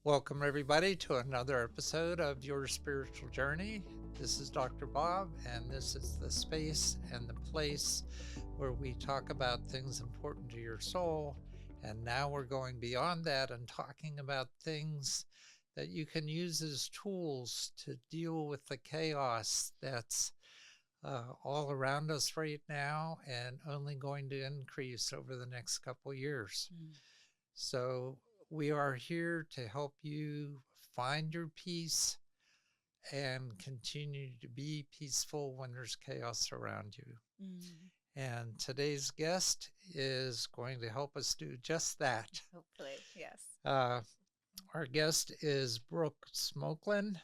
Welcome, everybody, to another episode of Your Spiritual Journey. This is Dr. Bob, and this is the space and the place where we talk about things important to your soul. And now we're going beyond that and talking about things that you can use as tools to deal with the chaos that's all around us right now and only going to increase over the next couple years. So we are here to help you find your peace and continue to be peaceful when there's chaos around you. And today's guest is going to help us do just that. Hopefully, yes. Our guest is Brooke Smokelin.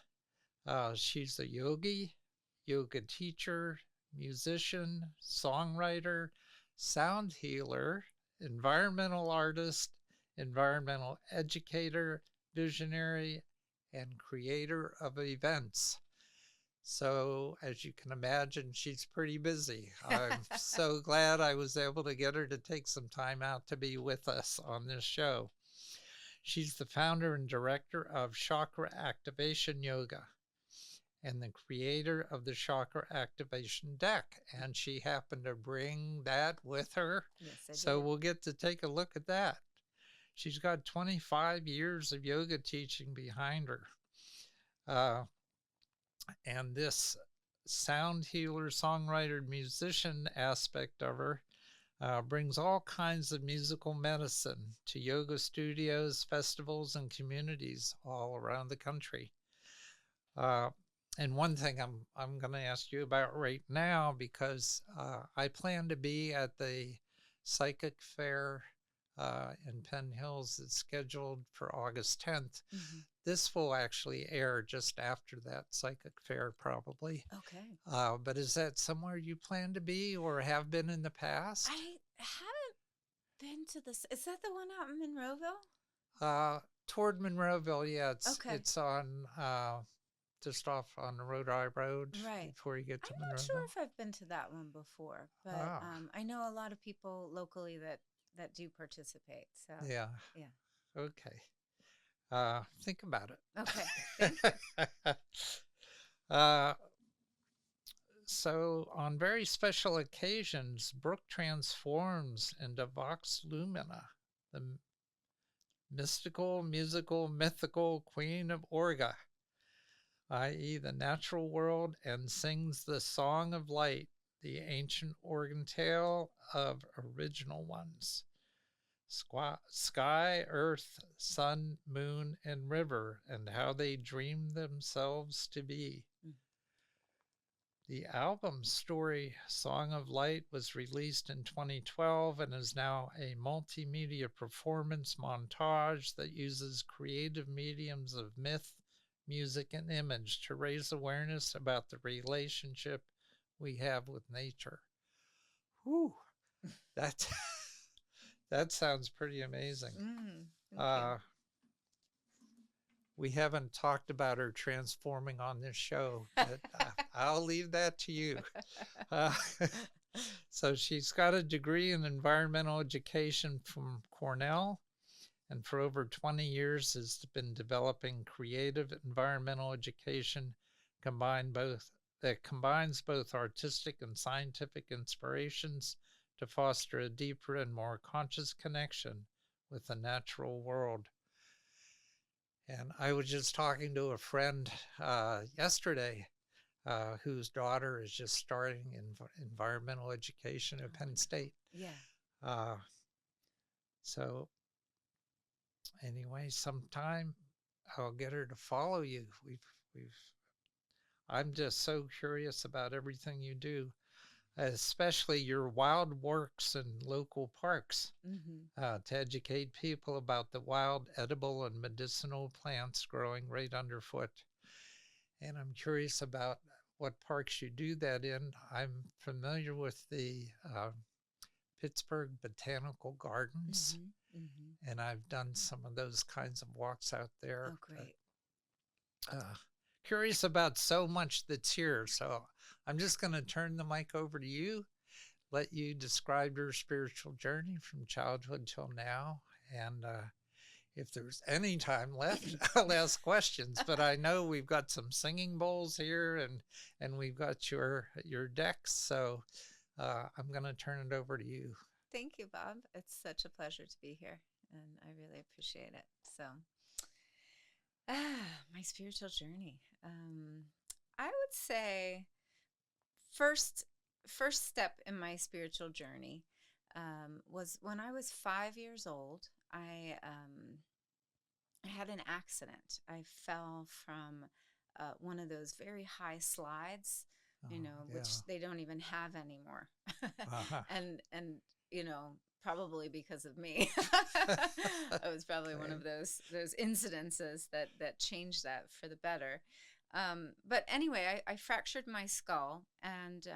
She's a yoga teacher, musician, songwriter, sound healer, environmental artist, environmental educator, visionary, and creator of events. So, as you can imagine, she's pretty busy. I'm so glad I was able to get her to take some time out to be with us on this show. She's the founder and director of Chakra Activation Yoga and the creator of the Chakra Activation Deck. And she happened to bring that with her. Yes, I so did. we'll get to take a look at that. She's got 25 years of yoga teaching behind her. And this sound healer, songwriter, musician aspect of her brings all kinds of musical medicine to yoga studios, festivals, and communities all around the country. And one thing I'm going to ask you about right now, because I plan to be at the Psychic Fair in Penn Hills. It's scheduled for August 10th. This will actually air just after that Psychic Fair, probably. Okay. But is that somewhere you plan to be or have been in the past? I haven't been to this. Is that the one out in Monroeville? Toward Monroeville, yeah. Okay. It's on just off on the Rhode Island Road, Right. before you get to I'm Monroeville. not sure if I've been to that one before, but I know a lot of people locally that do participate. So Yeah. Yeah. Okay. Think about it. Okay. Thank you. So on very special occasions, Brooke transforms into Vox Lumina, the mystical, musical, mythical queen of Orga, i.e. the natural world, and sings the Song of Light, the ancient organ tale of original ones. Sky, earth, sun, moon, and river, and how they dreamed themselves to be. The album Story Song of Light was released in 2012 and is now a multimedia performance montage that uses creative mediums of myth, music, and image to raise awareness about the relationship we have with nature. Whew, that sounds pretty amazing. Thank you. We haven't talked about her transforming on this show, but I'll leave that to you. So she's got a degree in environmental education from Cornell, and for over 20 years has been developing creative environmental education that combines both artistic and scientific inspirations to foster a deeper and more conscious connection with the natural world. And I was just talking to a friend yesterday whose daughter is just starting in environmental education at Penn State. Yeah. So anyway, sometime I'll get her to follow you. I'm just so curious about everything you do, especially your wild works in local parks, to educate people about the wild, edible, and medicinal plants growing right underfoot. And I'm curious about what parks you do that in. I'm familiar with the Pittsburgh Botanical Gardens, and I've done some of those kinds of walks out there. Oh, great. Curious about so much that's here. So I'm just going to turn the mic over to you, let you describe your spiritual journey from childhood till now, and if there's any time left, I'll ask questions. But I know we've got some singing bowls here, and we've got your decks. So I'm going to turn it over to you. Thank you, Bob. It's such a pleasure to be here, and I really appreciate it. So, my spiritual journey. I would say first step in my spiritual journey was when I was 5 years old. I had an accident. I fell from one of those very high slides, Yeah. which they don't even have anymore. Uh-huh. and probably because of me. I was probably one of those incidences that changed that for the better. But anyway, I fractured my skull, and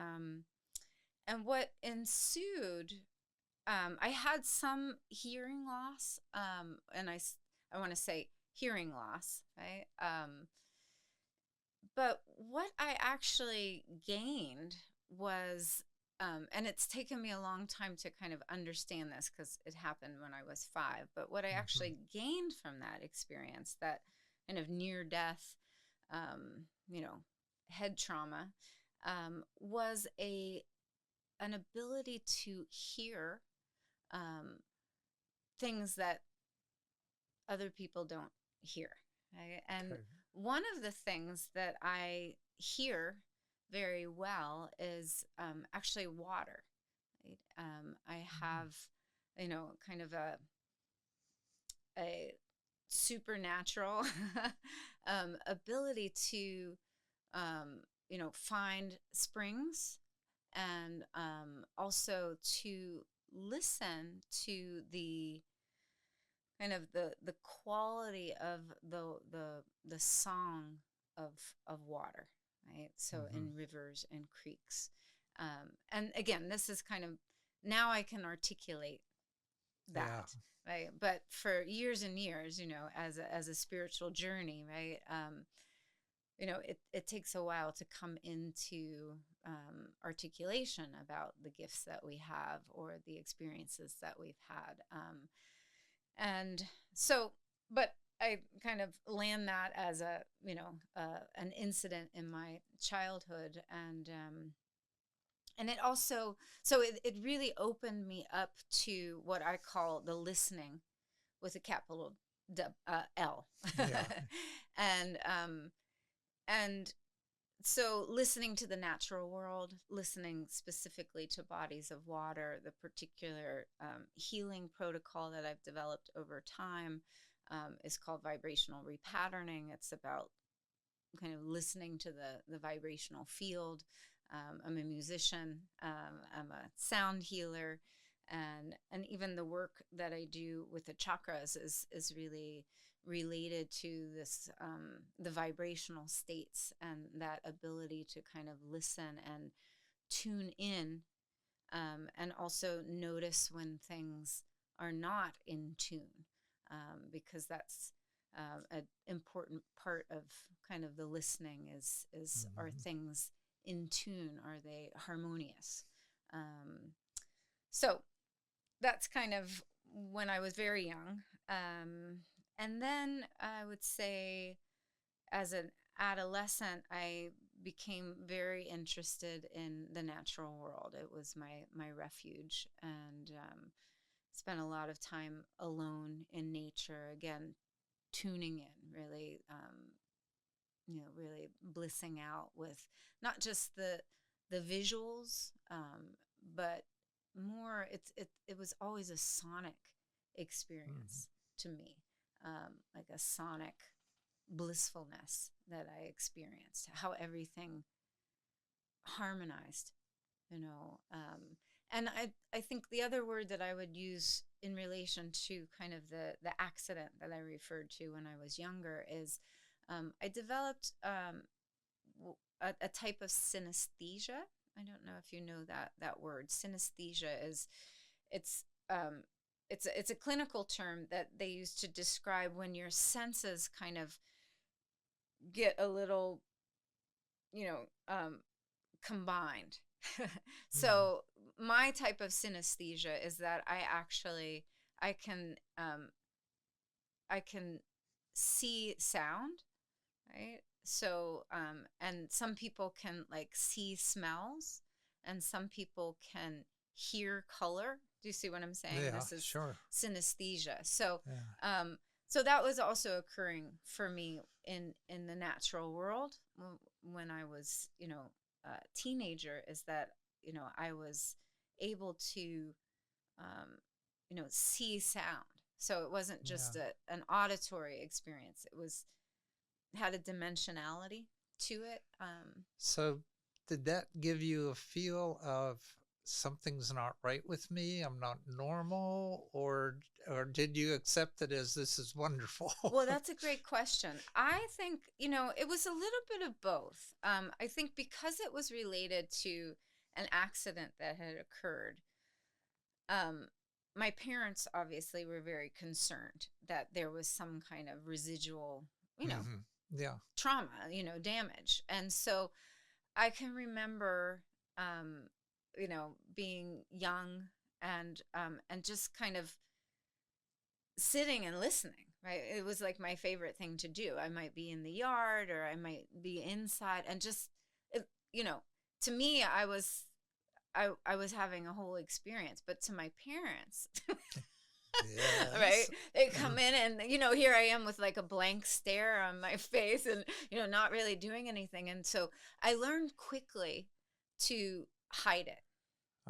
what ensued, I had some hearing loss, and I want to say hearing loss, right? But what I actually gained was, and it's taken me a long time to kind of understand this because it happened when I was 5, but what I actually gained from that experience, that kind of near death, head trauma, was an ability to hear things that other people don't hear. Right? And one of the things that I hear very well is actually water. Right? I have, kind of a supernatural ability to, find springs, and also to listen to the kind of the quality of the song of water, right? So in rivers and creeks, and again, this is kind of, now I can articulate that, right? But for years and years, as a spiritual journey, right? It takes a while to come into articulation about the gifts that we have or the experiences that we've had. And so, but I kind of land that as an incident in my childhood, and it also, so it really opened me up to what I call the listening with a capital L. Yeah. And so listening to the natural world, listening specifically to bodies of water, the particular healing protocol that I've developed over time is called vibrational repatterning. It's about kind of listening to the vibrational field. I'm a musician. I'm a sound healer, and even the work that I do with the chakras is really related to this, the vibrational states, and that ability to kind of listen and tune in, and also notice when things are not in tune, because that's an important part of kind of the listening is are things in tune? Are they harmonious? So that's kind of when I was very young. And then I would say as an adolescent, I became very interested in the natural world. It was my refuge, and spent a lot of time alone in nature, again, tuning in, really, really blissing out with not just the visuals, but more, it was always a sonic experience to me, like a sonic blissfulness that I experienced, how everything harmonized, and I think the other word that I would use in relation to kind of the accident that I referred to when I was younger is, I developed a type of synesthesia. I don't know if you know that word. Synesthesia is, it's a clinical term that they use to describe when your senses kind of get a little, combined. So my type of synesthesia is that I can I can see sound, right? So, and some people can like see smells, and some people can hear color. Do you see what I'm saying? Yeah, This is sure. synesthesia. So, Yeah. so that was also occurring for me in the natural world when I was, a teenager. Is that I was able to, um, see sound. So it wasn't Yeah. just an auditory experience. It was had a dimensionality to it. So did that give you a feel of something's not right with me? I'm not normal, or did you accept it as this is wonderful? Well, that's a great question. I think, it was a little bit of both. I think because it was related to an accident that had occurred, um, my parents obviously were very concerned that there was some kind of residual, Yeah. trauma, damage. And so I can remember, um, being young and just kind of sitting and listening. Right, it was like my favorite thing to do. I might be in the yard or I might be inside, and just, it, you know, to me, I was having a whole experience. But to my parents, right, Yes. they come in and here I am with like a blank stare on my face and not really doing anything. And so I learned quickly to hide it,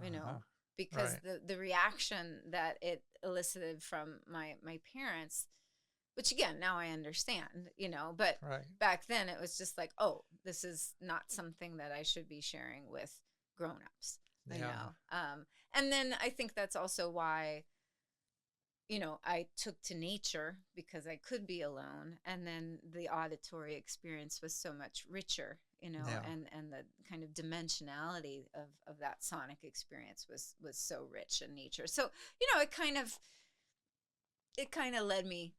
you Uh-huh. know because Right. the reaction that it elicited from my parents, which again now I understand, but Right. back then it was just like, oh, this is not something that I should be sharing with grown-ups, Yeah. and then I think that's also why I took to nature, because I could be alone, and then the auditory experience was so much richer, Yeah. and the kind of dimensionality of that sonic experience was so rich in nature. So, it kind of led me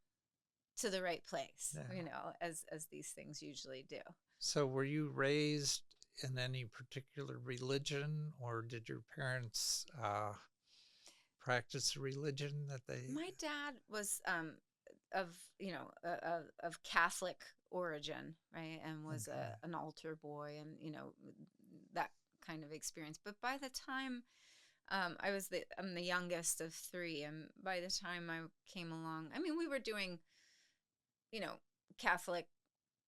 to the right place, Yeah. as these things usually do. So were you raised in any particular religion, or did your parents practice a religion that they? My dad was of of Catholic origin, right, and was Okay. an altar boy, and that kind of experience. But by the time I'm the youngest of three, and by the time I came along, I mean, we were doing you know Catholic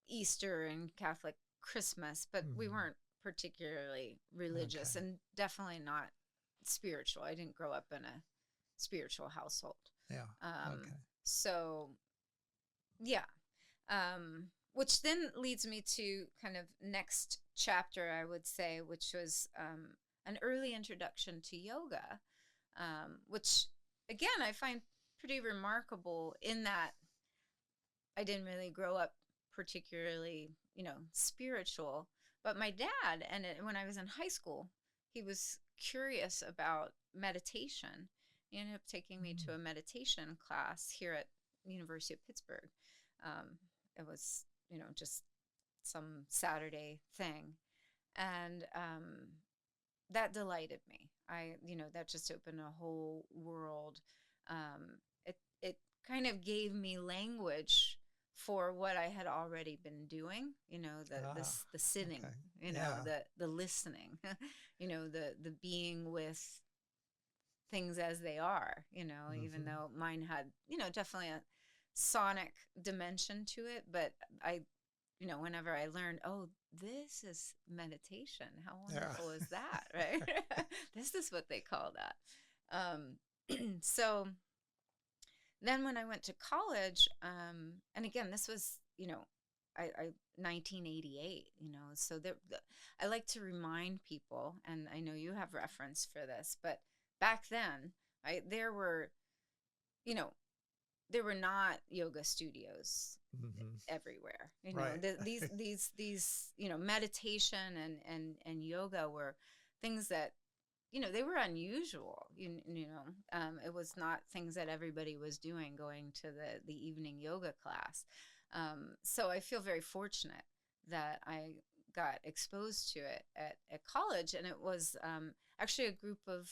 Easter and Catholic Christmas, but we Mhm. weren't particularly religious, Okay. and definitely not spiritual. I didn't grow up in a spiritual household. Yeah. Um, Okay. so yeah. Which then leads me to kind of next chapter, I would say, which was an early introduction to yoga, which again I find pretty remarkable in that I didn't really grow up particularly, spiritual. But my dad, and when I was in high school, he was curious about meditation. He ended up taking me to Mm. a meditation class here at University of Pittsburgh. Um, it was, just some Saturday thing, and that delighted me. That just opened a whole world. It kind of gave me language for what I had already been doing. Ah. The sitting, Okay. Yeah. the listening, the being with things as they are. Even Hmm. though mine had definitely a sonic dimension to it, but I whenever I learned, oh, this is meditation. How Yeah. wonderful is that, right? This is what they call that. So then when I went to college, and again, this was, I 1988, so I like to remind people, and I know you have reference for this, but back then, you know, there were not yoga studios Hmm. everywhere. Right. These meditation and yoga were things that they were unusual. It was not things that everybody was doing, going to the evening yoga class. So I feel very fortunate that I got exposed to it at college, and it was actually a group of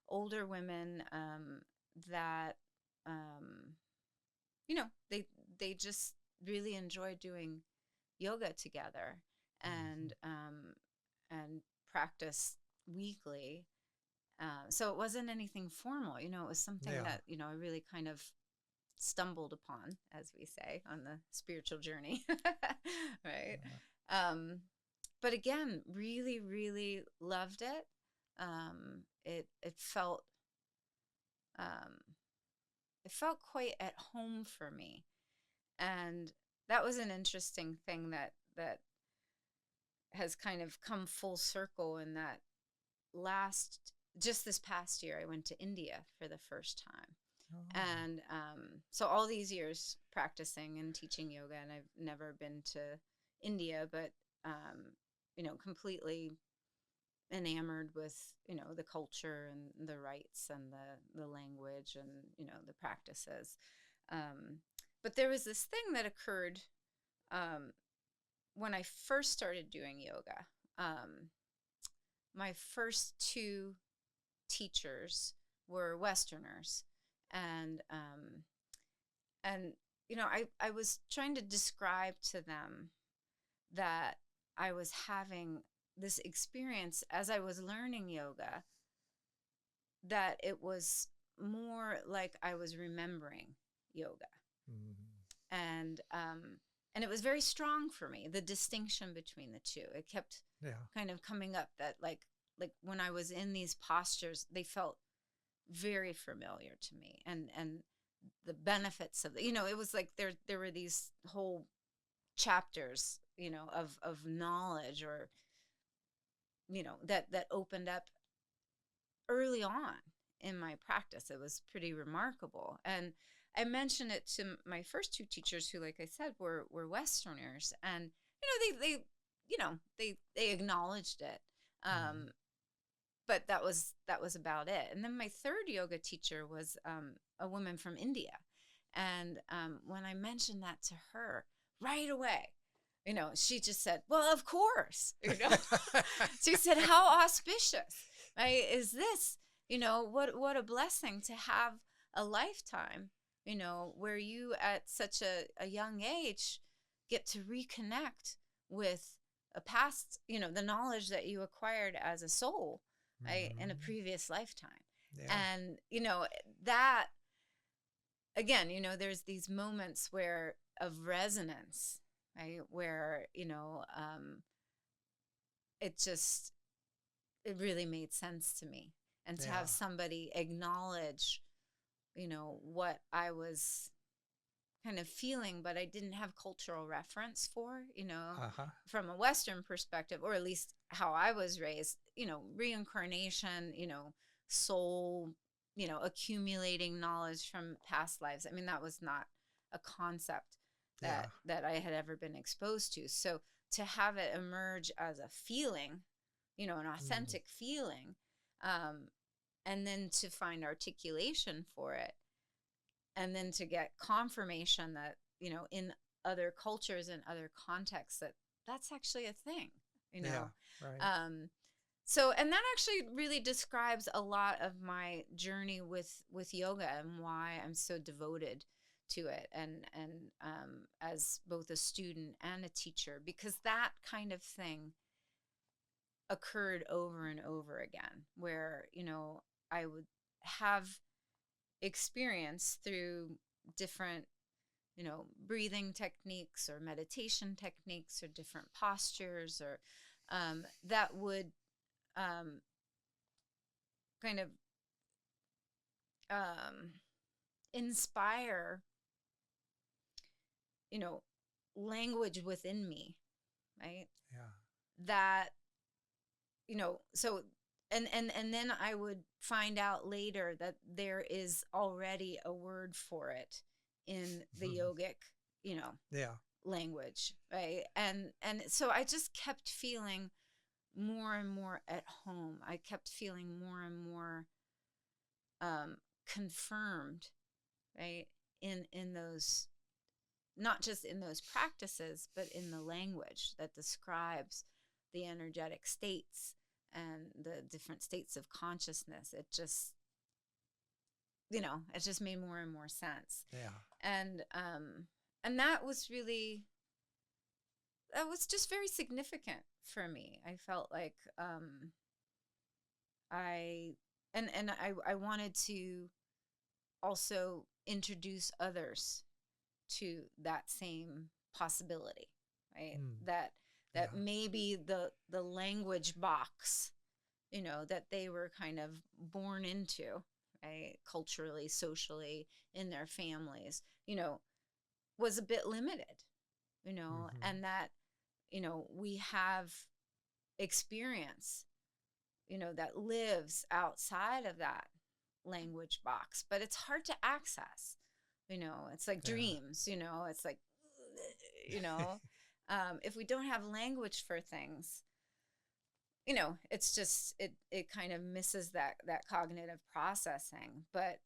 older women that um, they just really enjoy doing yoga together and practice weekly. So it wasn't anything formal, it was something Yeah. that, I really kind of stumbled upon, as we say, on the spiritual journey. Right. But again, really, really loved it. It felt, it felt quite at home for me. And that was an interesting thing that has kind of come full circle in that just this past year, I went to India for the first time. Oh. And so all these years practicing and teaching yoga, and I've never been to India, but, completely enamored with, the culture and the rites and the language and, the practices. But there was this thing that occurred when I first started doing yoga. My first two teachers were Westerners, and I was trying to describe to them that I was having this experience as I was learning yoga, that it was more like I was remembering yoga. And it was very strong for me, the distinction between the two. It kept kind of coming up that like when I was in these postures, they felt very familiar to me, and the benefits of it was like there were these whole chapters, of knowledge, or that opened up early on in my practice. It was pretty remarkable. And I mentioned it to my first two teachers, who, like I said, were Westerners, and they acknowledged it. But that was about it. And then my third yoga teacher was a woman from India. And when I mentioned that to her, right away, she just said, "Well, of course." She said, "How auspicious, right? Is this, what a blessing to have a lifetime, where you at such a young age get to reconnect with a past, the knowledge that you acquired as a soul, right, in a previous lifetime." And, that, again, there's these moments of resonance, right, where, it really made sense to me. And to have somebody acknowledge, what I was kind of feeling, but I didn't have cultural reference for, from a Western perspective, or at least how I was raised, reincarnation, soul, accumulating knowledge from past lives. I mean, that was not a concept that I had ever been exposed to. So to have it emerge as a feeling, an authentic feeling, and then to find articulation for it, and then to get confirmation that, in other cultures and other contexts, that's actually a thing, Right. So, and that actually really describes a lot of my journey with yoga, and why I'm so devoted to it, and as both a student and a teacher, because that kind of thing occurred over and over again, where, I would have experience through different, breathing techniques or meditation techniques or different postures, or that would kind of inspire, language within me, right? That, so, and then I would find out later that there is already a word for it in the yogic, language, right? And so I just kept feeling more and more at home. I kept feeling more and more confirmed, right, in those, not just in those practices, but in the language that describes the energetic states and the different states of consciousness. It just, it just made more and more sense. And that was really, that was just very significant for me. I felt like I I wanted to also introduce others to that same possibility, right? Mm. That Yeah. maybe the language box, that they were kind of born into, right? Culturally, socially, in their families, was a bit limited, Hmm. and that, we have experience, that lives outside of that language box, but it's hard to access. It's like Yeah. dreams, it's like, you know, if we don't have language for things, it's just, it kind of misses that cognitive processing. But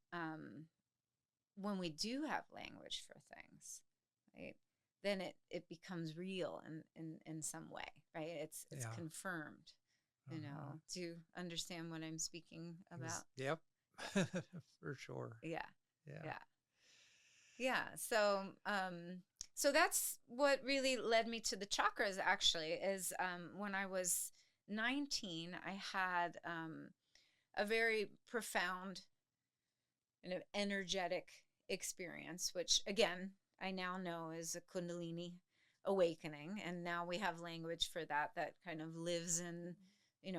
when we do have language for things, right, then it becomes real in some way, right? It's Yeah. confirmed. Uh-huh. Do you understand what I'm speaking about? Yep. Yeah, For sure. yeah, Yeah. yeah, yeah. So that's what really led me to the chakras. Actually, is when I was 19, I had a very profound, energetic experience, which again I now know is a Kundalini awakening, and now we have language for that kind of lives in,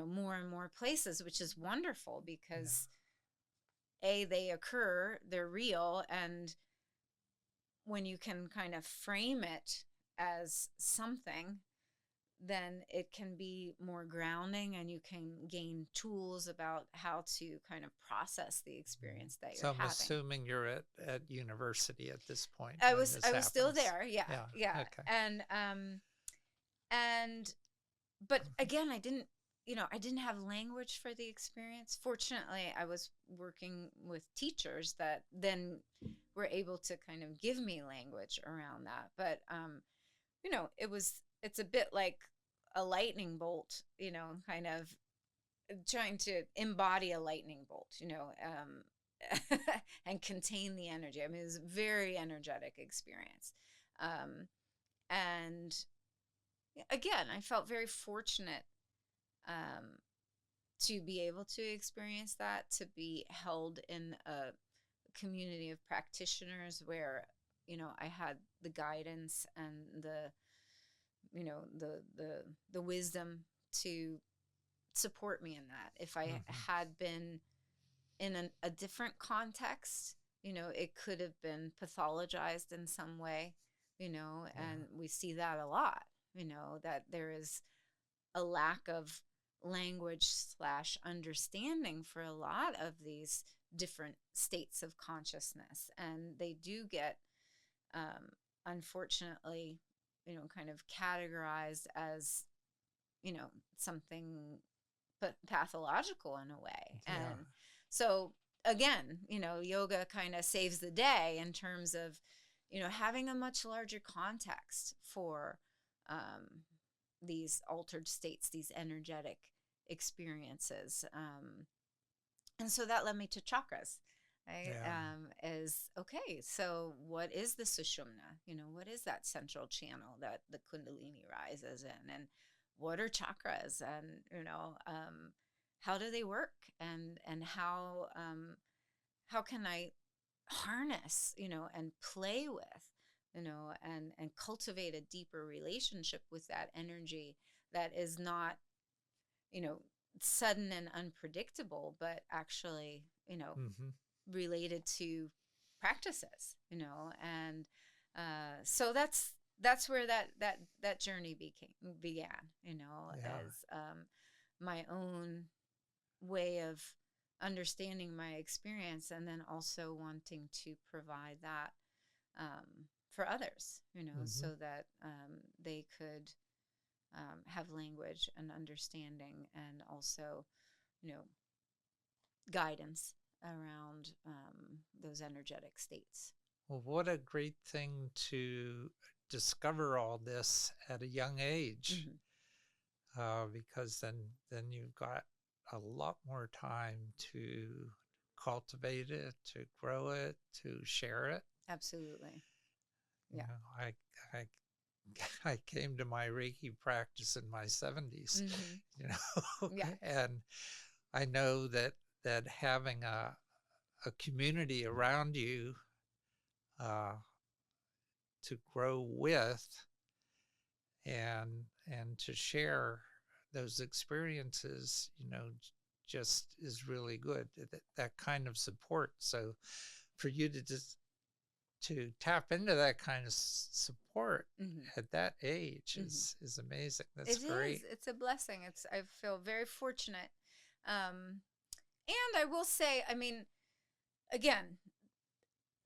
more and more places, which is wonderful Yeah. because they occur, they're real, and when you can kind of frame it as something, then it can be more grounding, and you can gain tools about how to kind of process the Mhm. experience that So you're I'm having. assuming you're at university at this point I when was this I was still happens. there. Yeah. Yeah. Yeah. Okay. And but again, I didn't have language for the experience. Fortunately, I was working with teachers that then were able to kind of give me language around that. But it's a bit like a lightning bolt, kind of trying to embody a lightning bolt, and contain the energy. I mean, it was a very energetic experience. And again, I felt very fortunate um, to be able to experience that, to be held in a community of practitioners where, I had the guidance and the wisdom to support me in that. If I Hmm. had been in a different context, it could have been pathologized in some way, Yeah. and we see that a lot, that there is a lack of language slash understanding for a lot of these different states of consciousness. And they do get, unfortunately, kind of categorized as, something pathological in a way. Yeah. And so again, yoga kind of saves the day in terms of, having a much larger context for these altered states, these energetic experiences. And so that led me to chakras. Right? Yeah. Is okay. So, what is the sushumna? What is that central channel that the Kundalini rises in, and what are chakras, and how do they work, and how can I harness, and play with, and cultivate a deeper relationship with that energy that is not, you know, sudden and unpredictable, but actually, Hmm. related to practices, and so that's where that journey began, Yeah. as my own way of understanding my experience, and then also wanting to provide that for others, Hmm. so that they could have language and understanding, and also, you know, guidance around those energetic states. Well, what a great thing to discover all this at a young age, Mm-hmm. because then you've got a lot more time to cultivate it, to grow it, to share it. Absolutely. You Yeah. know, I I came to my Reiki practice in my 70s, Mm-hmm. you know, Yeah. and I know that having a community around you uh, to grow with and to share those experiences, you know, just is really good. That kind of support. So for you to just to tap into that kind of support Mm-hmm. at that age Mm-hmm. is amazing. That's It is. great. It's a blessing. I feel very fortunate. And I will say, I mean, again,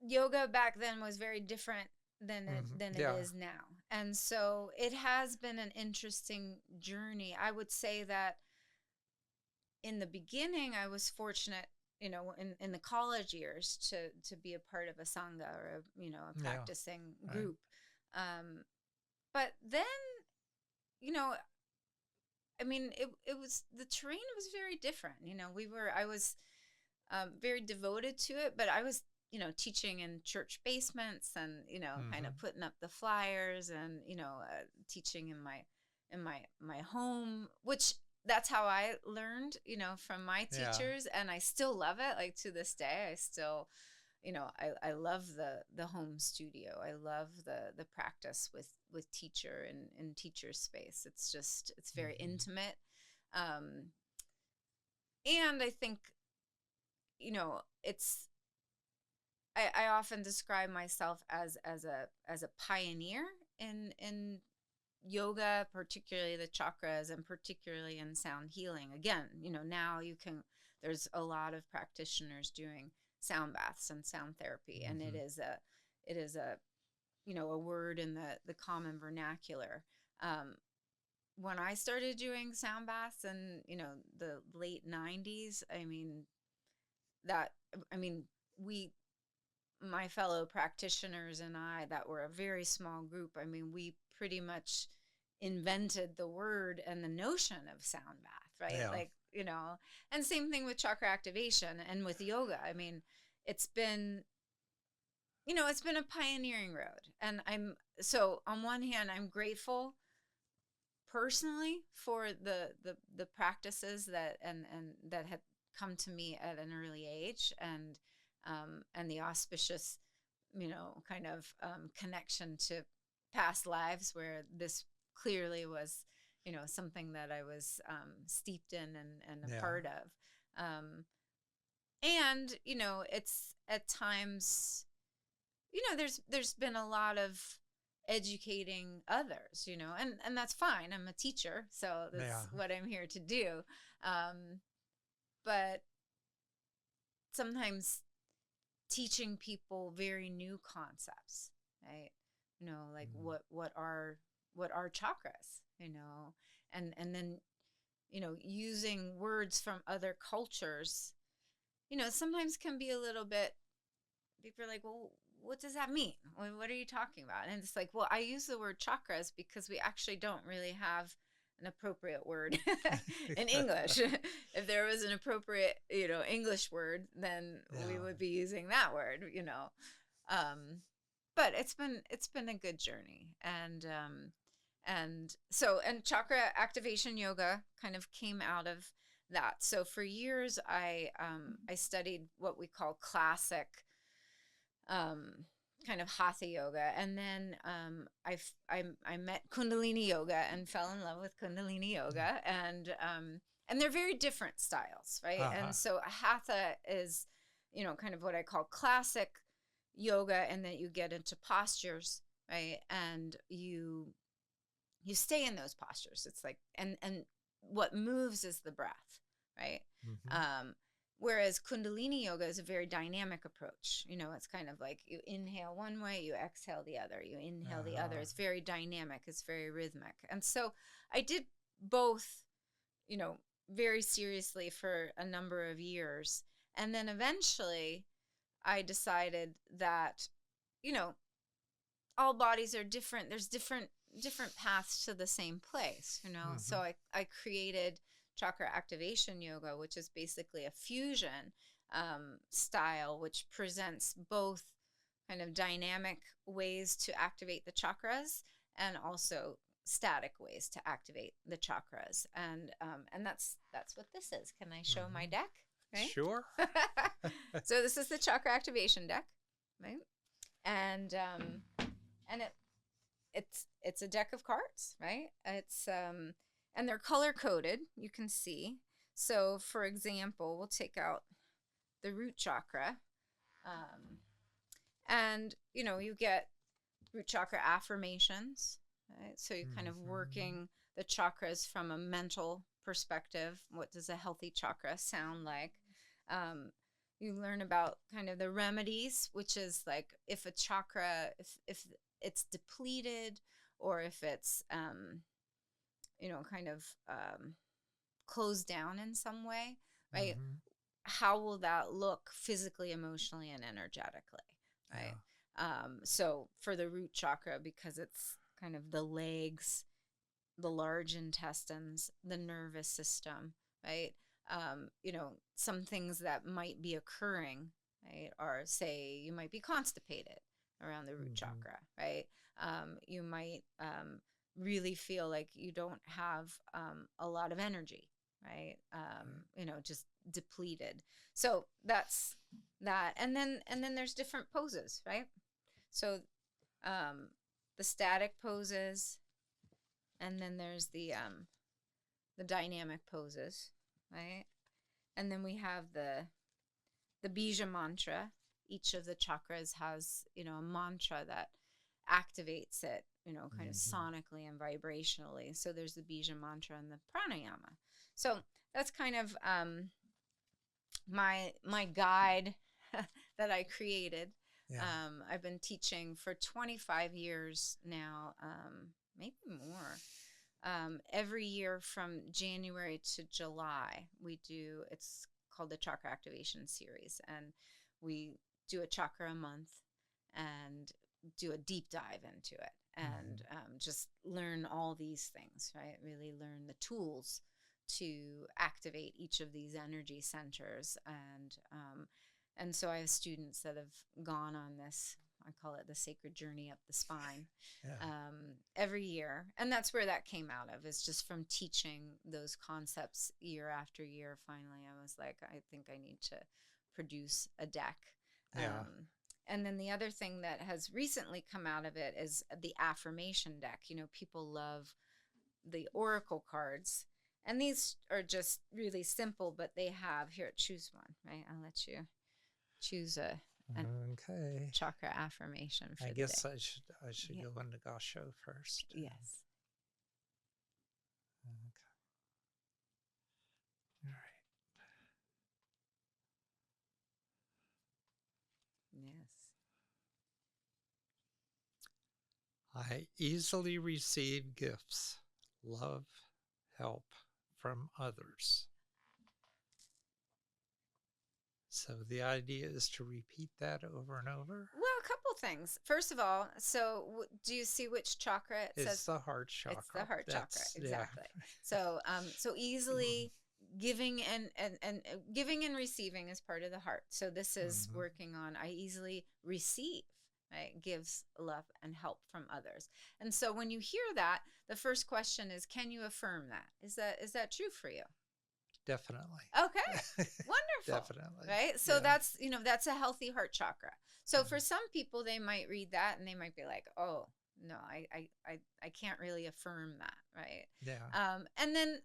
yoga back then was very different than it Yeah, is now. And so it has been an interesting journey. I would say that in the beginning I was fortunate, in the college years to be a part of a sangha or a yeah, practicing right. group. But then, you know, I mean, it was the terrain was very different. I was very devoted to it, but I was, teaching in church basements and, kind of Hmm. putting up the flyers and, teaching in my home, which that's how I learned, from my Yeah. teachers. And I still love it. Like to this day, I still, I love the home studio. I love the practice with teacher and in teacher space. It's very Hmm. intimate. Um, and I think, it's I often describe myself as a pioneer in yoga, particularly the chakras and particularly in sound healing. Again, now there's a lot of practitioners doing sound baths and sound therapy, and it Hmm. is a word in the common vernacular. Um, when I started doing sound baths in the late 90s, that I mean we my fellow practitioners and I, that were a very small group, we pretty much invented the word and the notion of sound bath, right? Yeah. Like, and same thing with chakra activation and with yoga. It's been, it's been a pioneering road. And so on one hand, I'm grateful personally for the practices and that had come to me at an early age, and the auspicious kind of connection to past lives where this clearly was something that I was steeped in and a Yeah. part of. And it's at times, there's been a lot of educating others, and that's fine. I'm a teacher, so Yeah. that's what I'm here to do. um, but sometimes teaching people very new concepts, right? Like Mm. what are chakras, and then using words from other cultures, sometimes can be a little bit. People are like, well, what does that mean? What are you talking about? And it's like, well, I use the word chakras because we actually don't really have an appropriate word in English. If there was an appropriate, English word, then we Yeah. would be using that word. Um, but it's been a good journey, and chakra activation yoga kind of came out of that. So for years, I studied what we call classic um, kind of hatha yoga, and then I met Kundalini yoga and fell in love with Kundalini yoga, and they're very different styles, right? Uh-huh. And so hatha is kind of what I call classic yoga, and then you get into postures, right? And you stay in those postures. It's like, and what moves is the breath, right? Hmm. um Whereas Kundalini yoga is a very dynamic approach. It's kind of like you inhale one way, you exhale the other, you inhale the other. Uh-huh. It's very dynamic, it's very rhythmic. And so I did both, very seriously for a number of years. And then eventually I decided that, you know, all bodies are different. There's different paths to the same place, So Hmm. I created Chakra Activation Yoga, which is basically a fusion style, which presents both kind of dynamic ways to activate the chakras, and also static ways to activate the chakras. And that's what this is. Can I show my deck? Right? Sure. So this is the Chakra Activation Deck, right? And it's a deck of cards, right? It's and they're color coded. You can see. So, for example, we'll take out the root chakra, and you get root chakra affirmations, right? So you're kind of working the chakras from a mental perspective. What does a healthy chakra sound like? You learn about kind of the remedies, which is like if a chakra, if it's depleted, or if it's kind of closed down in some way, right? How will that look physically, emotionally, and energetically, right? So for the root chakra, because it's kind of the legs, the large intestines, the nervous system, right? Some things that might be occurring, right, are, say, you might be constipated around the root chakra, right? You might really feel like you don't have a lot of energy, right? Just depleted. So that's that. And then there's different poses, right? So the static poses, and then there's the dynamic poses, right? And then we have the bija mantra. Each of the chakras has, a mantra that activates it, kind of sonically and vibrationally. So there's the bija mantra and the pranayama. So that's kind of my guide that I created. Yeah. I've been teaching for 25 years now, maybe more. Every year from January to July, it's called the Chakra Activation Series, and we do a chakra a month and do a deep dive into it, and just learn all these things, right? Really learn the tools to activate each of these energy centers. And so I have students that have gone on this, I call it the sacred journey up the spine, every year. And that's where that came out of, is just from teaching those concepts year after year. Finally, I was like, I think I need to produce a deck. And then the other thing that has recently come out of it is the affirmation deck. People love the oracle cards. And these are just really simple, but they have, here, choose one, right? I'll let you choose an chakra affirmation for I the guess day. I should go into Gasho first. Yes. Okay. All right. Yes. I easily receive gifts, love, help from others. So the idea is to repeat that over and over? Well, a couple things. First of all, so do you see which chakra it says? It's the heart chakra. It's the heart chakra, exactly. So easily giving and giving and receiving is part of the heart. So this is working on, I easily receive, right? Gives, love, and help from others. And so when you hear that, the first question is, can you affirm that? Is that true for you? Definitely. Okay. Wonderful. Definitely. Right? So that's a healthy heart chakra. So for some people, they might read that and they might be like, oh, no, I can't really affirm that, right? Yeah. And then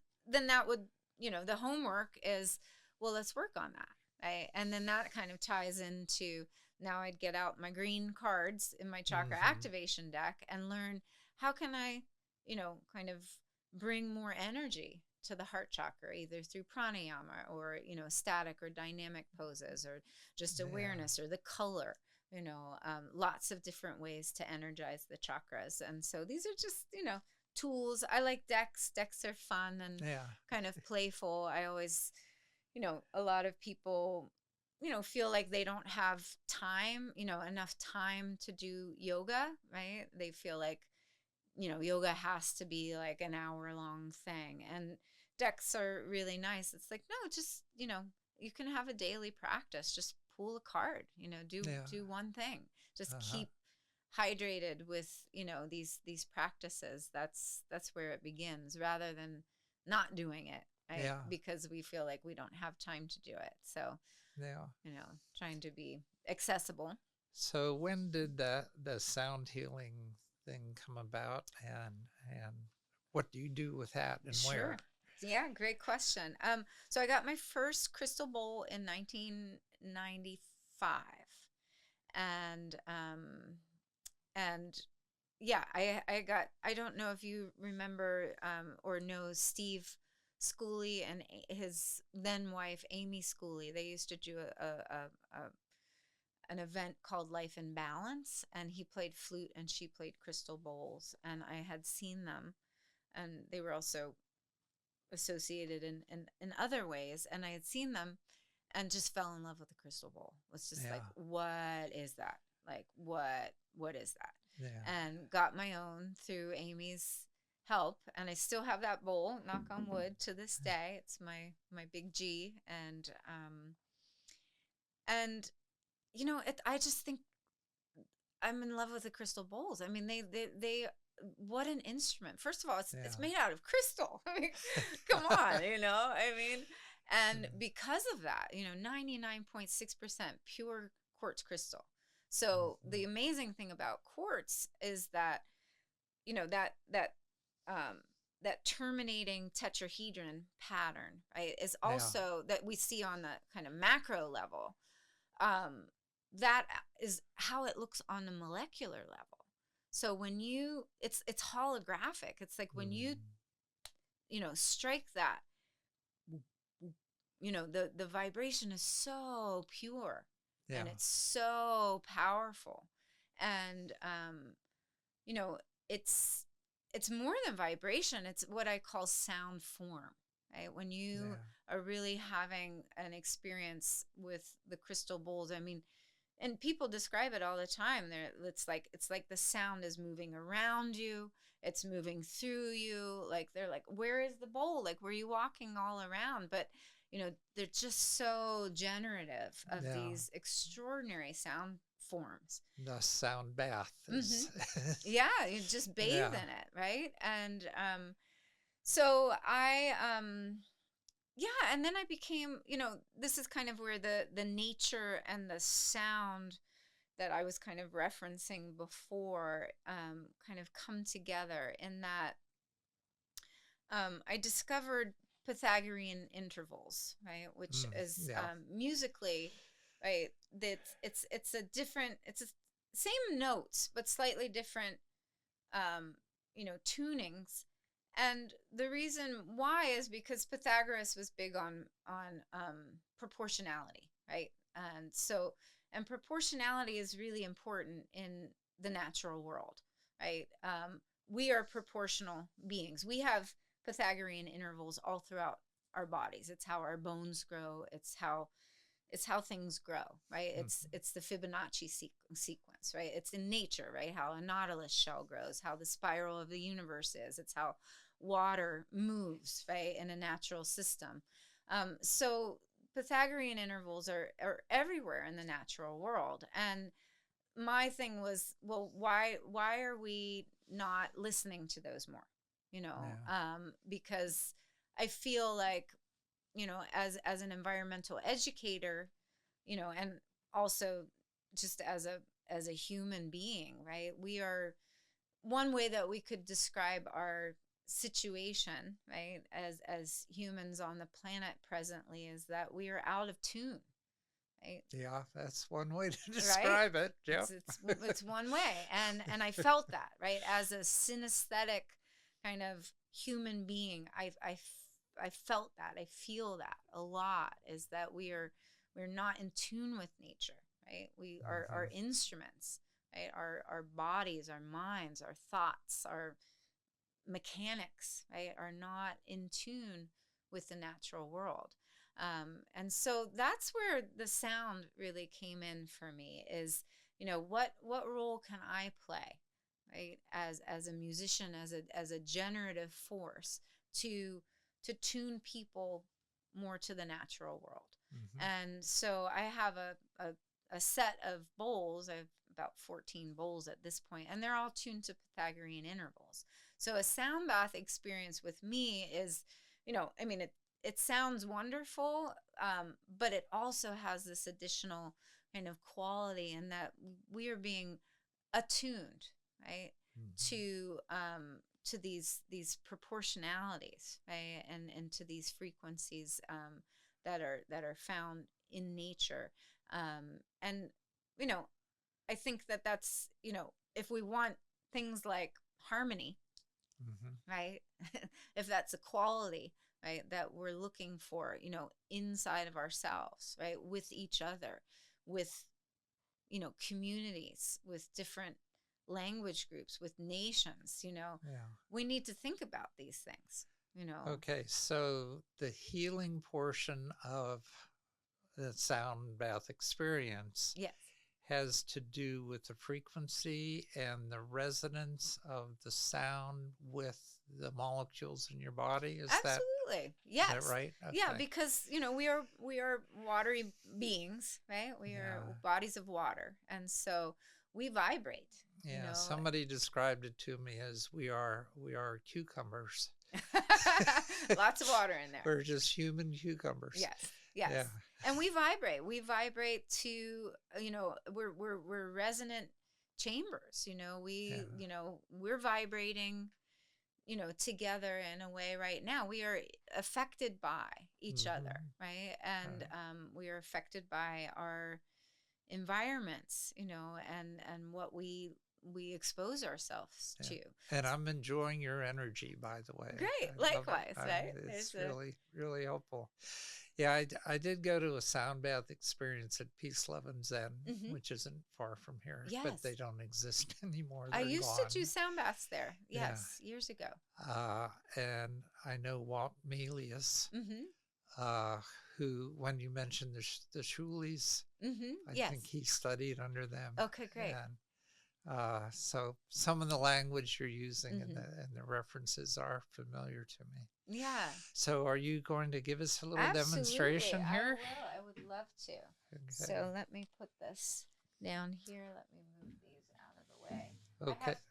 that would, the homework is, well, let's work on that, right? And then that kind of ties into, now I'd get out my green cards in my Chakra Activation Deck and learn, how can I, kind of bring more energy to the heart chakra, either through pranayama or, static or dynamic poses, or just awareness, or the color, lots of different ways to energize the chakras. And so these are just, tools. I like decks. Decks are fun and kind of playful. I always, a lot of people, feel like they don't have time, enough time to do yoga, right? They feel like, yoga has to be like an hour-long thing. And decks are really nice. It's like, no, just, you can have a daily practice. Just pull a card, do one thing. just Uh-huh. keep hydrated with, these practices. That's where it begins, rather than not doing it, right? Yeah. Because we feel like we don't have time to do it. So, Yeah. trying to be accessible. So when did the sound healing thing come about, and what do you do with that and Sure. where? Yeah, great question. So I got my first crystal bowl in 1995. And and yeah, I don't know if you remember or know Steve Schooley and his then wife Amy Schooley. They used to do an event called Life in Balance, and he played flute and she played crystal bowls, and I had seen them, and they were also associated in other ways, and I had seen them and just fell in love with the crystal bowl. Was just like, Yeah. what is that? Like, what is that? Yeah. And got my own through Amy's help, and I still have that bowl, knock on wood, to this day. It's my big G. And I just think I'm in love with the crystal bowls. I mean, they what an instrument. First of all, it's Yeah. made out of crystal. I mean, come on, I mean, and Mm. because of that, 99.6% pure quartz crystal. So the Mhm. amazing thing about quartz is that, that um that terminating tetrahedron pattern, right, is Yeah. also that we see on the kind of macro level. um, that is how it looks on a molecular level. So when it's holographic. It's like when you Mm. strike that, the vibration is so pure, Yeah. and it's so powerful. And you know it's more than vibration. It's what I call sound form, right? When you Yeah. are really having an experience with the crystal bowls, I mean, and people describe it all the time. It's like the sound is moving around you, it's moving through you. Like, they're like, where is the bowl? Like, were you walking all around? But they're just so generative of Yeah. these extraordinary sound forms. The sound bath Hmm. is. Yeah, you just bathe Yeah. in it, right? And so I yeah, and then I became, this is kind of where the nature and the sound that I was kind of referencing before kind of come together, in that I discovered Pythagorean intervals, right, which Mm. is Yeah. musically, right, that it's the same notes but slightly different, um, tunings. And the reason why is because Pythagoras was big on proportionality, right? And proportionality is really important in the natural world, right? We are proportional beings. We have Pythagorean intervals all throughout our bodies. It's how our bones grow. It's how things grow, right? Mhm. It's the Fibonacci sequence, right? It's in nature, right? How a nautilus shell grows, how the spiral of the universe is. It's how water moves, right, in a natural system. So Pythagorean intervals are everywhere in the natural world. And my thing was, well, why are we not listening to those more? Yeah. Because I feel like, as an environmental educator, and also just as a human being, right? We are, one way that we could describe our situation, right, as humans on the planet presently, is that we are out of tune, right? Yeah. That's one way to Right? describe it. Yep. It's one way. And I felt that, right, as a synesthetic kind of human being. I felt that. I feel that a lot, is that we're not in tune with nature, right? We are Mhm. our instruments, right? Our bodies, our minds, our thoughts, our mechanics, right, are not in tune with the natural world. And so that's where the sound really came in for me, is, what role can I play, right, as a musician, as a generative force, to tune people more to the natural world. Mhm. And so I have a set of bowls. about 14 bowls at this point, and they're all tuned to Pythagorean intervals. So a sound bath experience with me is, I mean, it sounds wonderful, but it also has this additional kind of quality in that we are being attuned, right, to these proportionalities, right, and to these frequencies that are found in nature, and I think that's if we want things like harmony, right, if that's a quality, right, that we're looking for, inside of ourselves, right, with each other, with communities, with different language groups, with nations, Yeah. we need to think about these things, Okay, so the healing portion of the sound bath experience Yes, has to do with the frequency and the resonance of the sound with the molecules in your body. absolutely. Yes. Is that right? Yeah, Okay. because we are watery beings, right? We are Yeah. bodies of water, and so we vibrate. Yeah, somebody described it to me as we are cucumbers. Lots of water in there. We're just human cucumbers. Yes, yes. Yeah. And we vibrate. We vibrate to, we're resonant chambers. We're vibrating, together in a way right now. We are affected by each other, right? And we are affected by our environments, and what we expose ourselves to. And I'm enjoying your energy, by the way. Great. Likewise, right? It's really, really helpful. Yeah, I did go to a sound bath experience at Peace, Love, and Zen, which isn't far from here, but they don't exist anymore. I They're used gone. to do sound baths there. Yes, years ago. And I know Walt Melius, who, when you mentioned the Schuleys, I think he studied under them. Okay, great. And so some of the language you're using and the references are familiar to me. Yeah. So are you going to give us a little Absolutely. demonstration here? I would love to. Okay. So let me put this down here. Let me move these out of the way. Okay. I have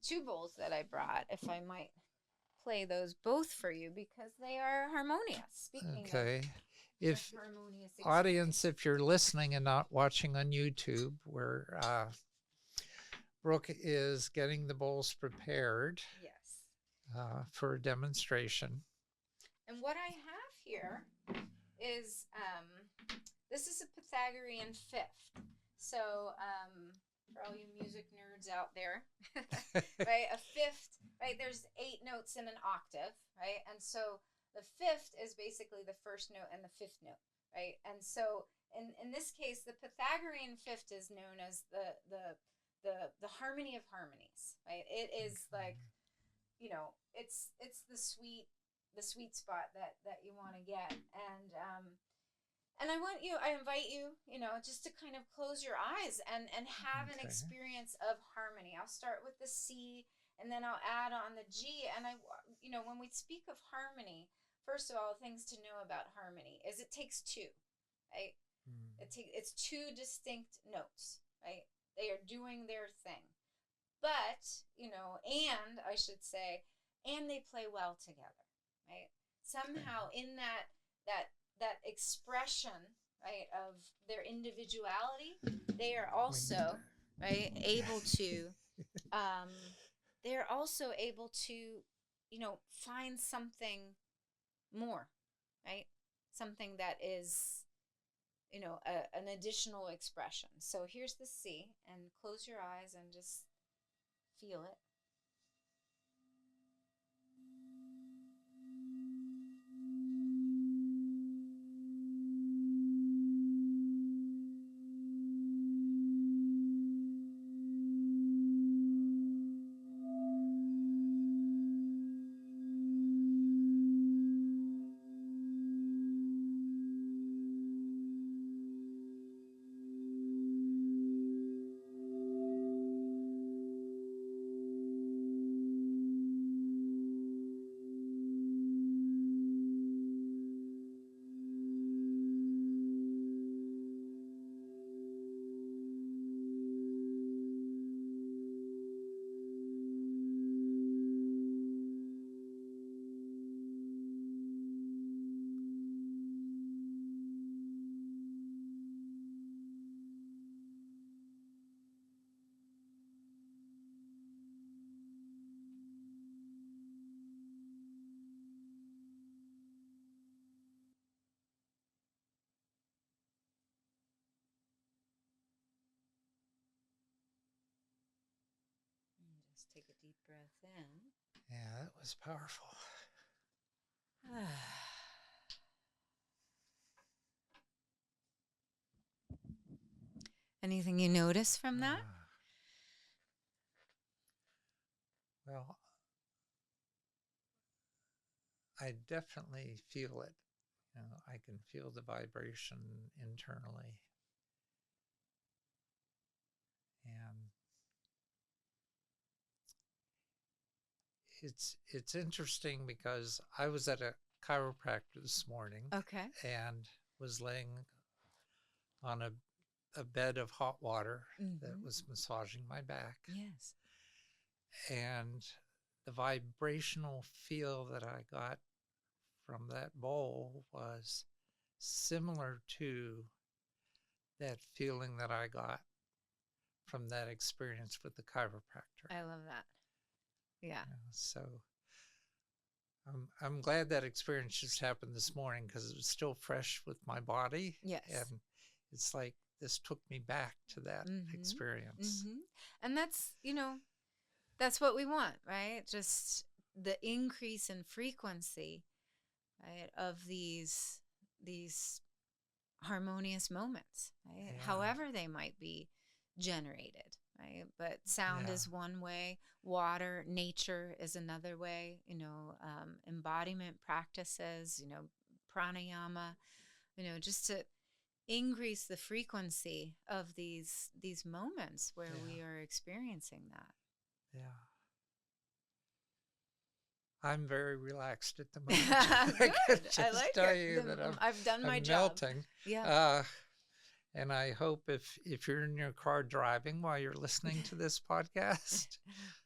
two bowls that I brought, if I might play those both for you, because they are harmonious. Speaking Okay. of harmonious Audience, if you're listening and not watching on YouTube, where Brooke is getting the bowls prepared. Yes. For a demonstration. And what I have here is, this is a Pythagorean fifth. So, for all you music nerds out there, right, a fifth, right, there's 8 notes in an octave, right? And so the fifth is basically the first note and the fifth note, right? And so in this case, the Pythagorean fifth is known as the harmony of harmonies, right? It is like, it's the sweet spot that you want to get. And I invite you, just to kind of close your eyes and have an experience of harmony. I'll start with the C, and then I'll add on the G. And when we speak of harmony, first of all, things to know about harmony is it takes 2, right? It's 2 distinct notes, right? They are doing their thing. But, and I should say, and they play well together, right? Somehow in that expression, right, of their individuality, they are also, right, able to, they're also able to, find something more, right? Something that is, an additional expression. So here's the C, and close your eyes and just feel it. take a deep breath in. Yeah, that was powerful. Anything you notice from that? Well, I definitely feel it. I can feel the vibration internally. And it's interesting because I was at a chiropractor this morning. Okay. And was laying on a bed of hot water that was massaging my back. Yes. And the vibrational feel that I got from that bowl was similar to that feeling that I got from that experience with the chiropractor. I love that. Yeah. So I'm glad that experience just happened this morning because it was still fresh with my body. Yes. And it's like this took me back to that experience. And that's, that's what we want, right? Just the increase in frequency, right, of these harmonious moments, right? Yeah. However they might be generated, right? But sound is one way, water, nature is another way, embodiment practices, pranayama, just to increase the frequency of these moments where we are experiencing that. Yeah. I'm very relaxed at the moment. I like tell it. you that I've done my I'm job. melting. Yeah. And I hope if you're in your car driving while you're listening to this podcast,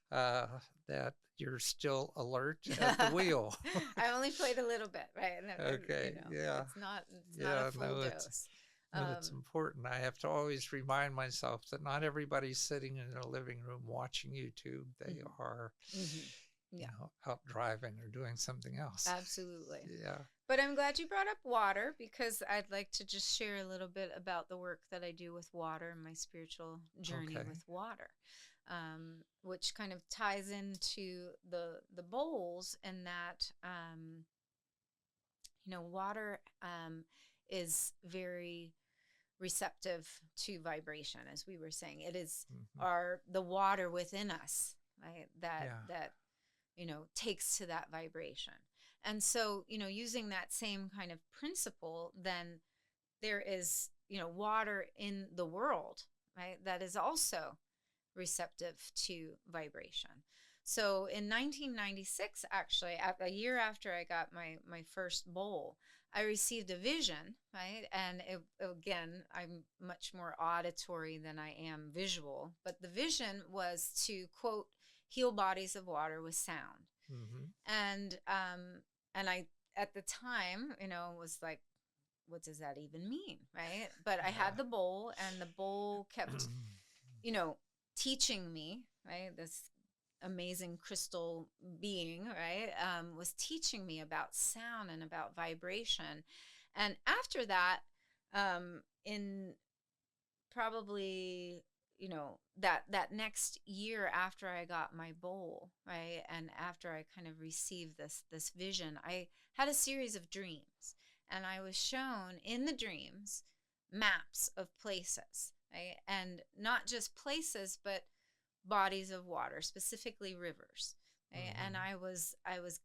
that you're still alert at the wheel. I only played a little bit, right? Okay. Yeah. It's not a full dose. But it's important. I have to always remind myself that not everybody's sitting in their living room watching YouTube. They are, out driving or doing something else. Absolutely. Yeah. But I'm glad you brought up water because I'd like to just share a little bit about the work that I do with water and my spiritual journey with water, which kind of ties into the bowls and that, water is very receptive to vibration, as we were saying. It is the water within us, right? That takes to that vibration. And so, using that same kind of principle, then there is, water in the world, right? That is also receptive to vibration. So in 1996, actually, a year after I got my first bowl, I received a vision, right? And again, I'm much more auditory than I am visual, but the vision was to, quote, heal bodies of water with sound. And I, at the time, was like, what does that even mean, right? But I had the bowl, and the bowl kept, teaching me, right? This amazing crystal being, right, was teaching me about sound and about vibration. And after that, in probably, that next year after I got my bowl, right, and after I kind of received this vision, I had a series of dreams, and I was shown in the dreams maps of places, right, and not just places, but bodies of water, specifically rivers, right? And I was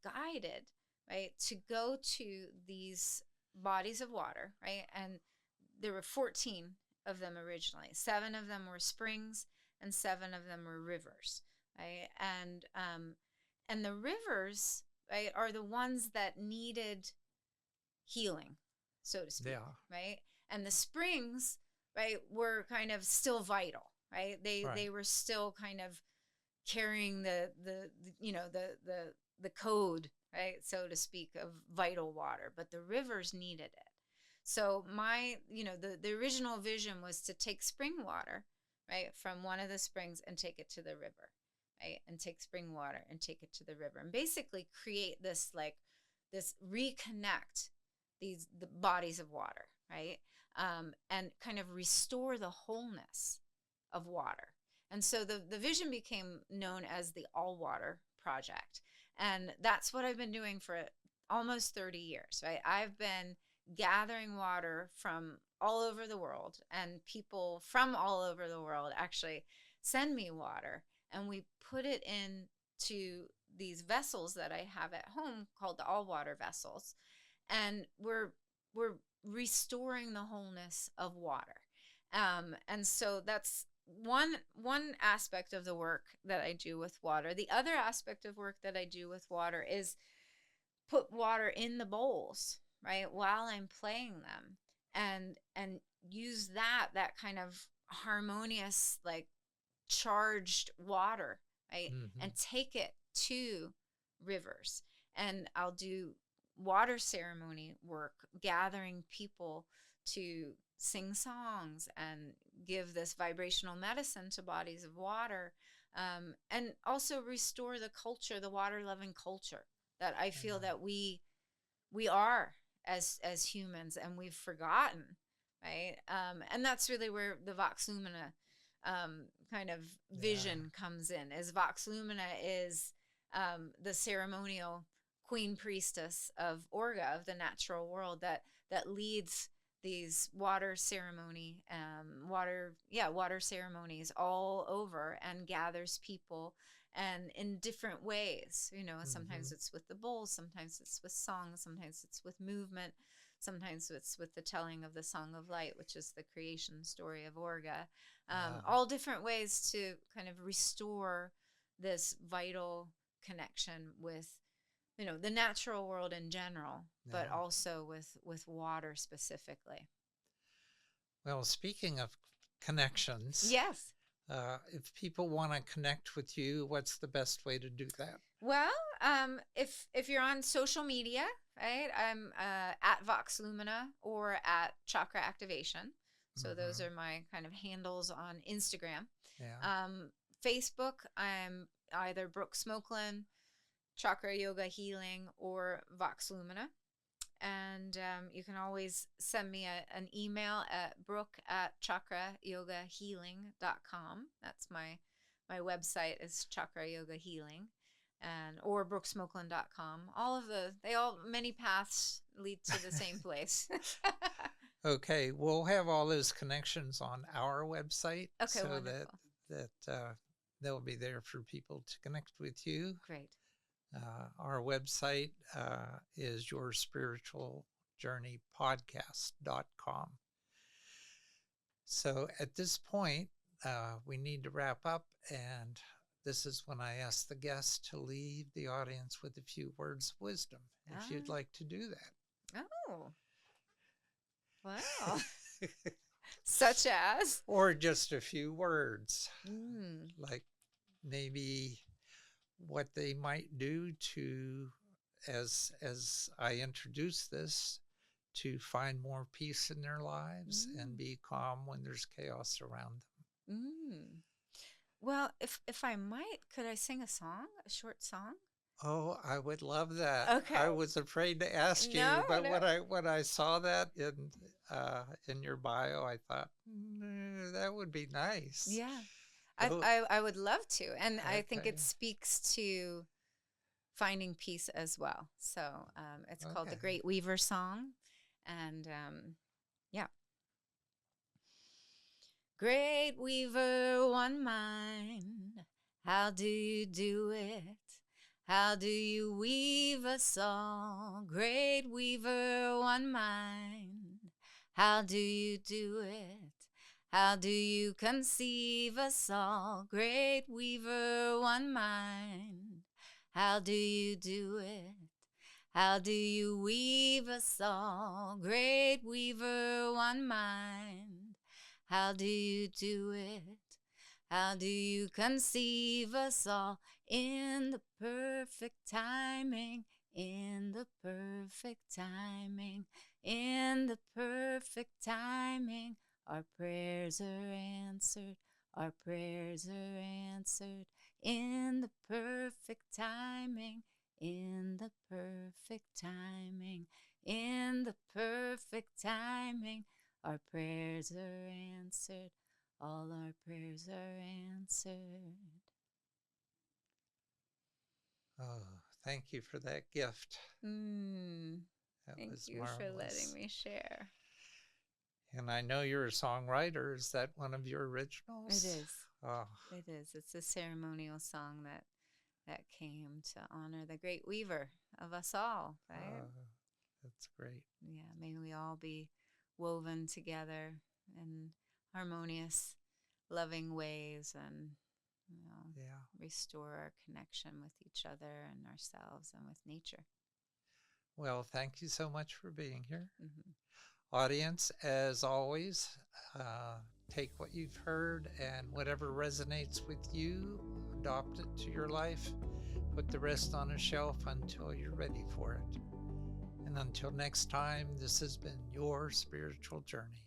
guided, right, to go to these bodies of water, right, and there were 14 of them originally. 7 of them were springs, and 7 of them were rivers, right? And the rivers, right, are the ones that needed healing, so to speak, right? And the springs, right, were kind of still vital, right? They were still kind of carrying the code, right, so to speak, of vital water, but the rivers needed it. So my, the original vision was to take spring water, right, from one of the springs and take it to the river, right, and take spring water and take it to the river, and basically create this reconnect the bodies of water, right, and kind of restore the wholeness of water. And so the vision became known as the All Water Project. And that's what I've been doing for almost 30 years, right? I've been gathering water from all over the world, and people from all over the world actually send me water, and we put it into these vessels that I have at home called the all water vessels, and we're restoring the wholeness of water. And so that's one aspect of the work that I do with water. The other aspect of work that I do with water is put water in the bowls, right, while I'm playing them, and use that kind of harmonious, like, charged water, right, Hmm. and take it to rivers. And I'll do water ceremony work, gathering people to sing songs and give this vibrational medicine to bodies of water, and also restore the culture, the water loving culture that I feel Yeah. that we are as humans, and we've forgotten, right? And that's really where the Vox Lumina kind of Yeah. vision comes in. As Vox Lumina is the ceremonial queen priestess of Orga, of the natural world, that leads these water ceremonies all over, and gathers people, and in different ways. Hmm. Sometimes it's with the bowls, sometimes it's with songs, sometimes it's with movement, sometimes it's with the telling of the Song of Light, which is the creation story of Orga. Wow. All different ways to kind of restore this vital connection with the natural world in general, but Yeah. also with water specifically. Well, speaking of connections, Yes. if people want to connect with you, what's the best way to do that? Well, if you're on social media, right, I'm at Vox Lumina or at Chakra Activation. So those Hmm. are my kind of handles on Instagram. Yeah. Um, Facebook, I'm either Brooke Smokelin, Chakra Yoga Healing, or Vox Lumina. And you can always send me an email at brooke@chakrayogahealing.com. That's my website is Chakra Yoga Healing, and or brookesmokelin.com. Many paths lead to the same place. Okay, we'll have all those connections on our website Okay, so that wonderful. they'll be there for people to connect with you. Great. Our website is yourspiritualjourneypodcast.com. So at this point, we need to wrap up, and this is when I ask the guests to leave the audience with a few words of wisdom, if you'd Ah, like to do oh, wow. that. Such as? Or just a few words, Mm, like maybe what they might do to, as I introduce this, to find more peace in their lives and mm, be calm when there's chaos around mm. Well, if I might, could I sing a song, a short song? them. Oh, I would love that. I Okay. was afraid to ask No, you, but no. when I saw that in your bio, I thought that would be nice. Yeah. I, Oh, I I would love to. And I think it okay, speaks to finding peace as well. So it's called the okay. Great Weaver Song. And yeah. Great Weaver, one mind, how do you do it? How do you weave us all? Great Weaver, one mind, how do you do it? How do you conceive us all? Great Weaver, one mind, how do you do it? How do you weave us all? Great Weaver, one mind, how do you do it? How do you conceive us all in the perfect timing, in the perfect timing, in the perfect timing? Our prayers are answered, our prayers are answered in the perfect timing, in the perfect timing, in the perfect timing. Our prayers are answered, all our prayers are answered. Oh, thank you for that gift. That Thank was you for letting marvelous. me share. And I know you're a songwriter. Is that one of your originals? It is. Oh, It is. It's a ceremonial song that came to honor the great weaver of us all, right? that's great. Yeah, may we all be woven together in harmonious, loving ways and, Yeah. restore our connection with each other and ourselves and with nature. Well, thank you so much for being here. Mm-hmm. Audience, as always, take what you've heard and whatever resonates with you, adopt it to your life, put the rest on a shelf until you're ready for it. And until next time, this has been your spiritual journey.